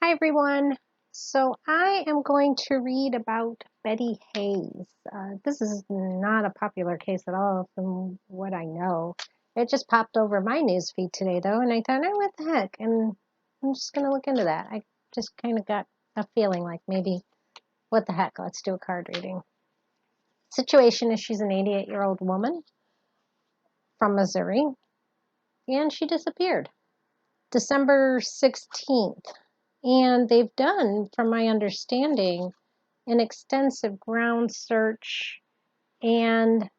Hi everyone. So I am going to read about Betty Hayes. This is not a popular case at all from what I know. It just popped over my newsfeed today though, and I thought, oh, what the heck? And I'm just going to look into that. I just kind of got a feeling like maybe, what the heck? Let's do a card reading. Situation is she's an 88-year-old woman from Missouri, and she disappeared December 16th. And they've done, from my understanding, an extensive ground search and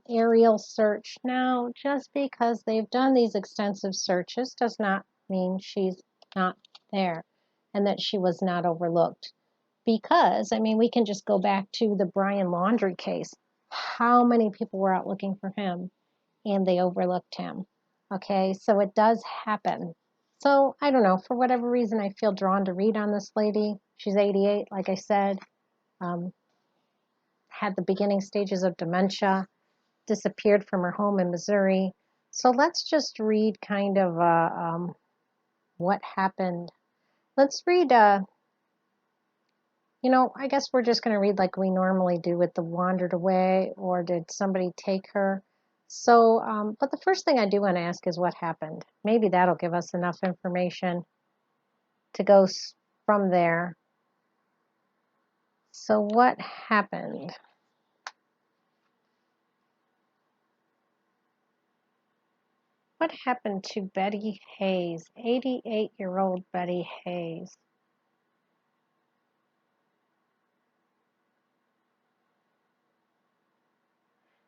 aerial search. Now, just because they've done these extensive searches does not mean she's not there and that she was not overlooked. Because, I mean, we can just go back to the Brian Laundrie case. How many people were out looking for him and they overlooked him? Okay, so it does happen. So I don't know, for whatever reason, I feel drawn to read on this lady. She's 88, like I said. Had the beginning stages of dementia, disappeared from her home in Missouri. So let's just read kind of what happened. Let's read, I guess we're just going to read like we normally do with the wandered away or did somebody take her. So, but the first thing I do want to ask is what happened. Maybe that'll give us enough information to go from there. So what happened? What happened to Betty Hayes, 88-year-old Betty Hayes?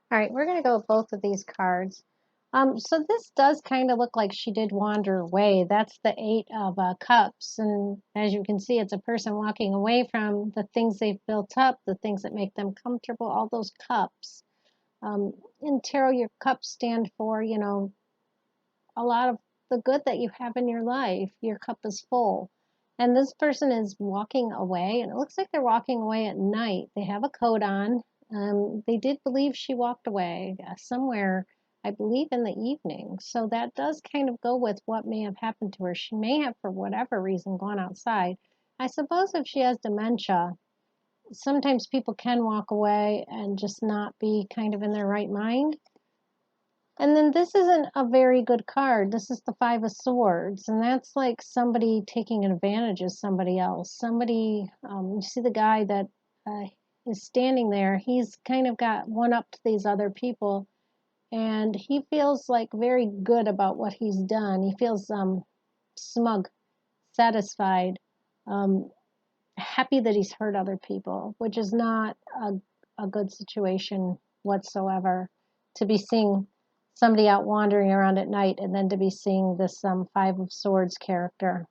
All right, we're going to go with both of these cards. So this does kind of look like she did wander away. That's the Eight of Cups. And as you can see, it's a person walking away from the things they've built up, the things that make them comfortable, all those cups. In tarot, your cups stand for, a lot of the good that you have in your life. Your cup is full. And this person is walking away, and it looks like they're walking away at night. They have a coat on. They did believe she walked away somewhere, I believe, in the evening. So that does kind of go with what may have happened to her. She may have, for whatever reason, gone outside. I suppose if she has dementia, sometimes people can walk away and just not be kind of in their right mind. And then this isn't a very good card. This is the Five of Swords, and that's like somebody taking advantage of somebody else. Somebody, you see the guy that is standing there, he's kind of got one up to these other people, and he feels like very good about what he's done. He feels smug, satisfied, um, happy that he's hurt other people, which is not a good situation whatsoever. To be seeing somebody out wandering around at night and then to be seeing this Five of Swords character.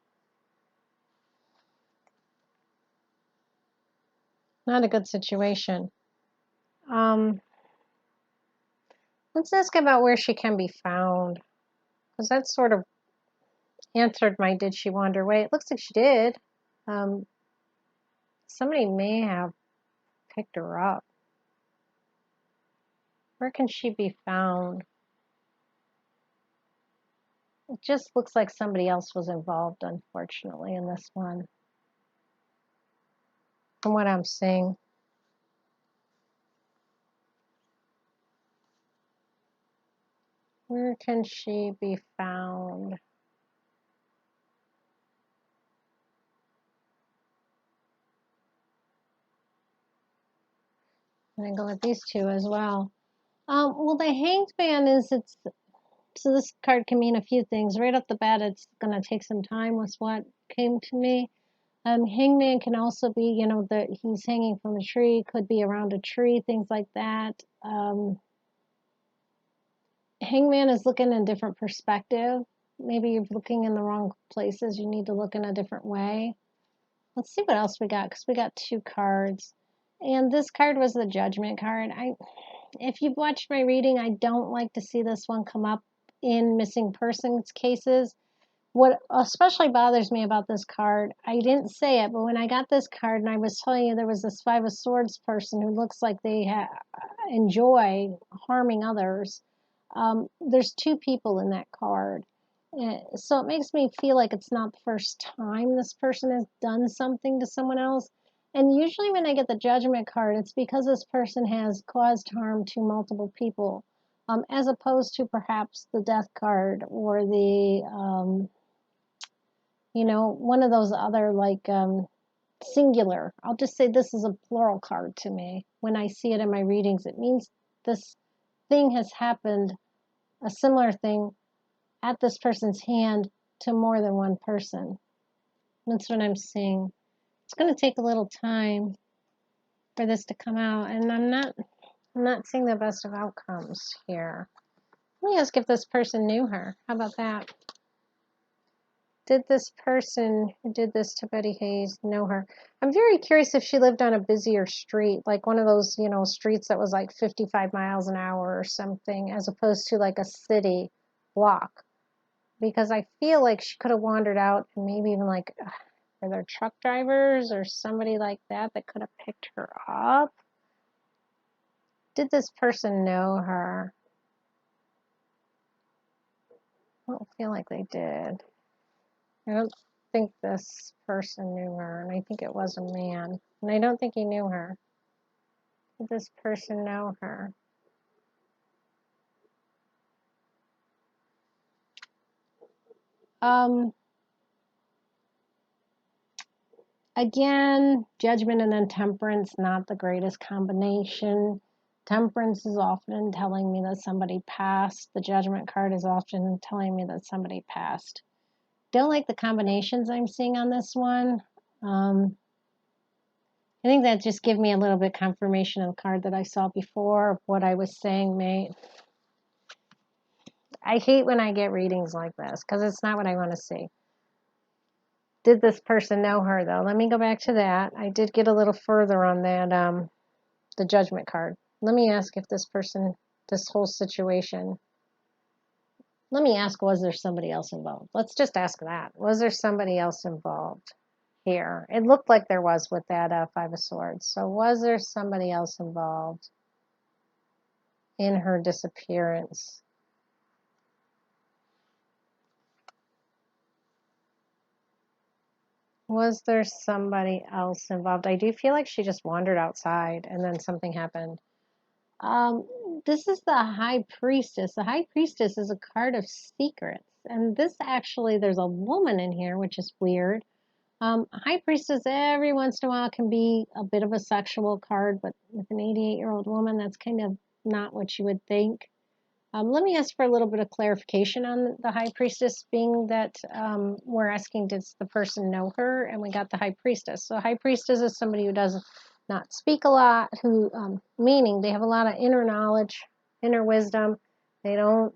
Not a good situation. Um, let's ask about where she can be found, because that sort of answered my did she wander away. It looks like she did. Um, somebody may have picked her up. Where can she be found? It just looks like somebody else was involved, unfortunately, in this one, from what I'm seeing. Where can she be found? I'm going to go with these two as well. Well, the Hanged Man is, so this card can mean a few things. Right off the bat, it's going to take some time with what came to me. Hangman can also be, that he's hanging from a tree, could be around a tree, things like that. Hangman is looking in a different perspective. Maybe you're looking in the wrong places. You need to look in a different way. Let's see what else we got, because we got two cards. And this card was the Judgment card. If you've watched my reading, I don't like to see this one come up in missing persons cases. What especially bothers me about this card, I didn't say it, but when I got this card and I was telling you there was this Five of Swords person who looks like they enjoy harming others, there's two people in that card. So it makes me feel like it's not the first time this person has done something to someone else. And usually when I get the judgment card, it's because this person has caused harm to multiple people, as opposed to perhaps the death card or the, one of those other like singular. I'll just say this is a plural card to me. When I see it in my readings, it means this thing has happened, a similar thing at this person's hand to more than one person. That's what I'm seeing. It's going to take a little time for this to come out, and I'm not seeing the best of outcomes here. Let me ask if this person knew her. How about that? Did this person who did this to Betty Hayes know her? I'm very curious if she lived on a busier street, like one of those, streets that was like 55 miles an hour or something, as opposed to like a city block. Because I feel like she could have wandered out and maybe even like, are there truck drivers or somebody like that that could have picked her up? Did this person know her? I don't feel like they did. I don't think this person knew her, and I think it was a man, and I don't think he knew her. Did this person know her? Again, judgment and then temperance, not the greatest combination. Temperance is often telling me that somebody passed. The judgment card is often telling me that somebody passed. Don't like the combinations I'm seeing on this one. I think that just give me a little bit confirmation of the card that I saw before of what I was saying, mate. I hate when I get readings like this because it's not what I want to see. Did this person know her, though? Let me go back to that. I did get a little further on that, the judgment card. Let me ask if this person, this whole situation, let me ask, was there somebody else involved? Let's just ask that. Was there somebody else involved here? It looked like there was with that Five of Swords. So was there somebody else involved in her disappearance? Was there somebody else involved? I do feel like she just wandered outside and then something happened. Um, this is the High Priestess. The High Priestess is a card of secrets. And this actually, there's a woman in here, which is weird. High Priestess every once in a while can be a bit of a sexual card, but with an 88-year-old woman, that's kind of not what you would think. Let me ask for a little bit of clarification on the High Priestess, being that we're asking, does the person know her? And we got the High Priestess. So High Priestess is somebody who does not speak a lot, who, meaning they have a lot of inner knowledge, inner wisdom. They don't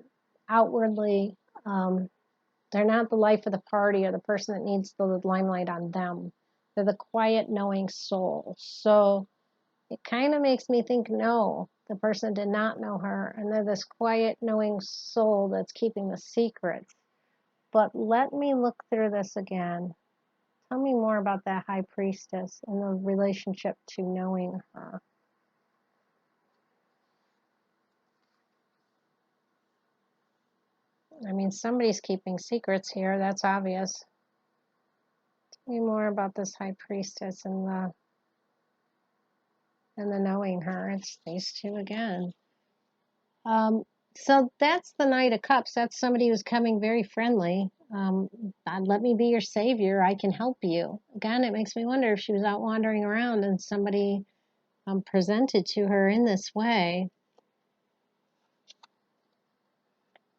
outwardly, they're not the life of the party or the person that needs the limelight on them. They're the quiet, knowing soul. So it kind of makes me think, no, the person did not know her, and they're this quiet, knowing soul that's keeping the secrets. But let me look through this again. Tell me more about that High Priestess and the relationship to knowing her. I mean, somebody's keeping secrets here, that's obvious. Tell me more about this High Priestess and the knowing her. It's these two again. So that's the Knight of Cups. That's somebody who's coming very friendly. Let me be your savior. I can help you. Again, it makes me wonder if she was out wandering around and somebody presented to her in this way.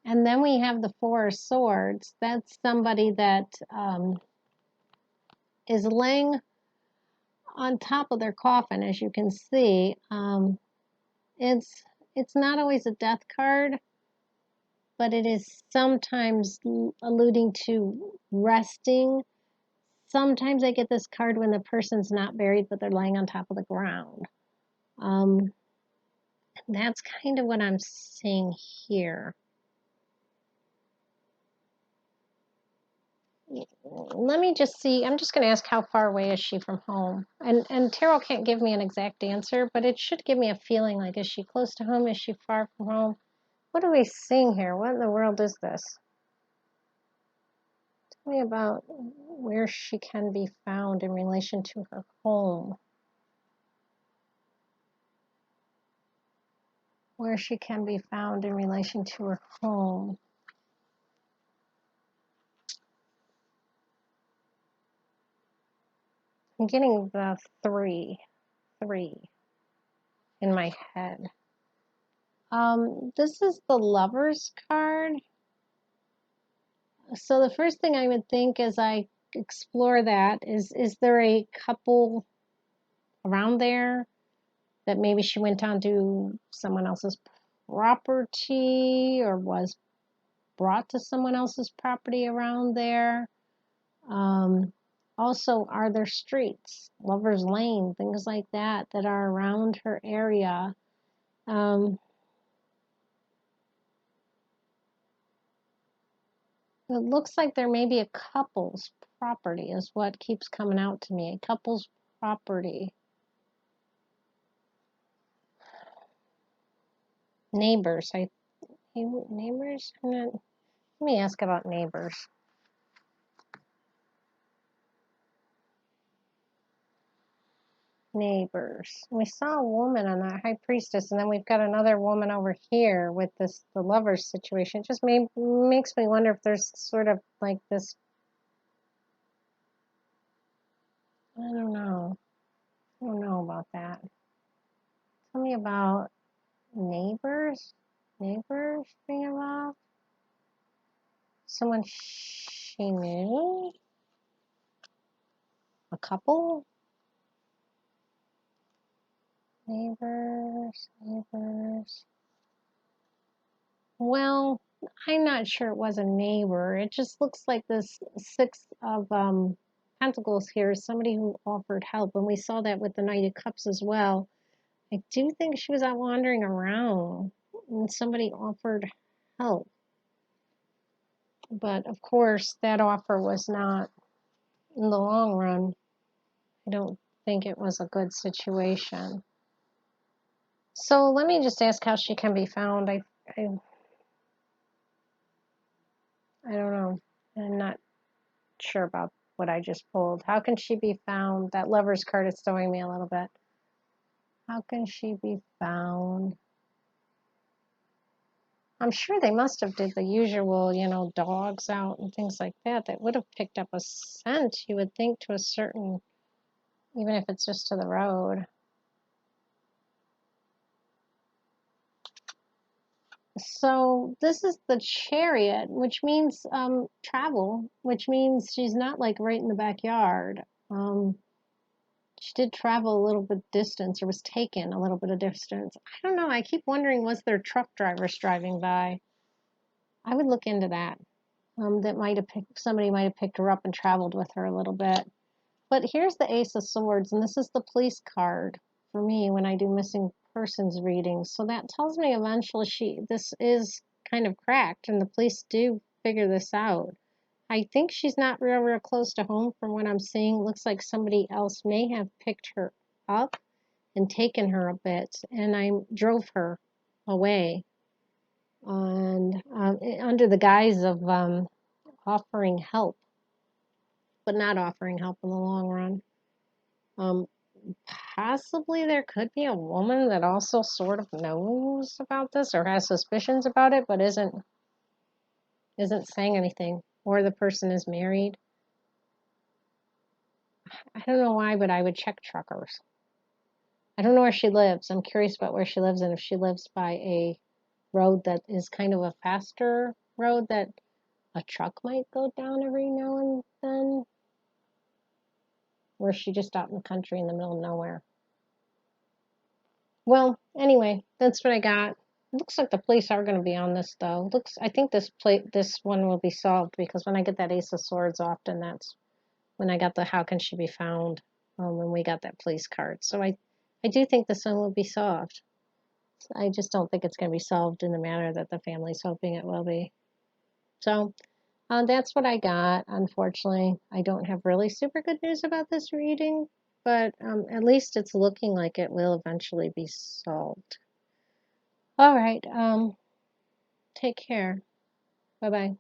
And then we have the Four of Swords. That's somebody that is laying on top of their coffin, as you can see. It's not always a death card, but it is sometimes alluding to resting. Sometimes I get this card when the person's not buried, but they're laying on top of the ground. That's kind of what I'm seeing here. Let me just see. I'm just going to ask how far away is she from home? And tarot can't give me an exact answer, but it should give me a feeling like, is she close to home? Is she far from home? What are we seeing here? What in the world is this? Tell me about where she can be found in relation to her home. Where she can be found in relation to her home. I'm getting the three in my head. This is the Lovers card. So the first thing I would think as I explore that is there a couple around there that maybe she went on to someone else's property or was brought to someone else's property around there? Also, are there streets, Lover's Lane, things like that that are around her area? It looks like there may be a couple's property is what keeps coming out to me. A couple's property. Neighbors. Neighbors? Let me ask about neighbors. Neighbors. We saw a woman on that high priestess, and then we've got another woman over here with the lovers situation. It just makes me wonder if there's sort of like this. I don't know. I don't know about that. Tell me about neighbors. Neighbors being involved. Someone she knew. A couple. Neighbors. Neighbors. Well, I'm not sure it was a neighbor. It just looks like this six of pentacles here is somebody who offered help, and we saw that with the Knight of Cups as well. I do think she was out wandering around and somebody offered help. But of course, that offer was not, in the long run, I don't think it was a good situation. So let me just ask how she can be found. I don't know. I'm not sure about what I just pulled. How can she be found? That Lover's card is throwing me a little bit. How can she be found? I'm sure they must have did the usual, dogs out and things like that. That would have picked up a scent, you would think, to a certain, even if it's just to the road. So this is the Chariot, which means travel, which means she's not like right in the backyard. She did travel a little bit distance or was taken a little bit of distance. I don't know. I keep wondering, was there truck drivers driving by? I would look into that. That might have somebody might have picked her up and traveled with her a little bit. But here's the Ace of Swords, and this is the police card for me when I do missing persons readings. So that tells me eventually this is kind of cracked, and the police do figure this out. I think she's not real close to home from what I'm seeing. Looks like somebody else may have picked her up and taken her a bit, and I drove her away, and under the guise of offering help, but not offering help in the long run. Possibly there could be a woman that also sort of knows about this or has suspicions about it, but isn't saying anything, or the person is married. I don't know why, but I would check truckers. I don't know where she lives. I'm curious about where she lives and if she lives by a road that is kind of a faster road that a truck might go down every now and then, or is she just out in the country in the middle of nowhere? Well, anyway, that's what I got. Looks like the police are going to be on this though. I think this one will be solved because when I get that Ace of Swords, often that's when I got the how can she be found when we got that police card. So I do think this one will be solved. I just don't think it's going to be solved in the manner that the family's hoping it will be. So that's what I got. Unfortunately, I don't have really super good news about this reading, but at least it's looking like it will eventually be solved. All right. Take care. Bye bye.